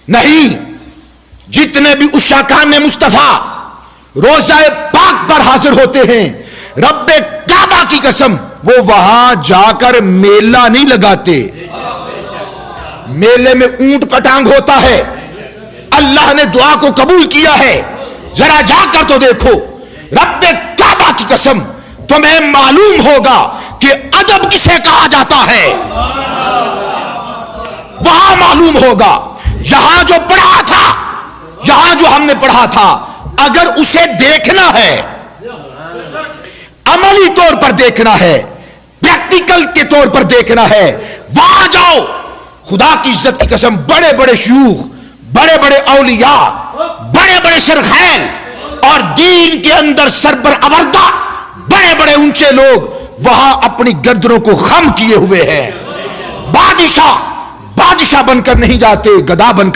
نہیں، جتنے بھی عشاقان مصطفیٰ روزہ پاک پر حاضر ہوتے ہیں، رب کعبہ کی قسم وہ وہاں جا کر میلہ نہیں لگاتے۔ میلے میں اونٹ پٹانگ ہوتا ہے، اللہ نے دعا کو قبول کیا ہے، ذرا جا کر تو دیکھو۔ رب کعبہ کی قسم تمہیں معلوم ہوگا کہ ادب کسے کہا جاتا ہے، وہاں معلوم ہوگا۔ یہاں جو پڑھا تھا، یہاں جو ہم نے پڑھا تھا، اگر اسے دیکھنا ہے، عملی طور پر دیکھنا ہے، پریکٹیکل کے طور پر دیکھنا ہے، وہاں جاؤ۔ خدا کی عزت کی قسم بڑے بڑے شیوخ، بڑے بڑے اولیاء، بڑے بڑے شرخیل اور دین کے اندر سربر آوردہ بڑے بڑے اونچے لوگ وہاں اپنی گردنوں کو خم کیے ہوئے ہیں۔ بادشاہ بن کر نہیں جاتے، گدا بن کر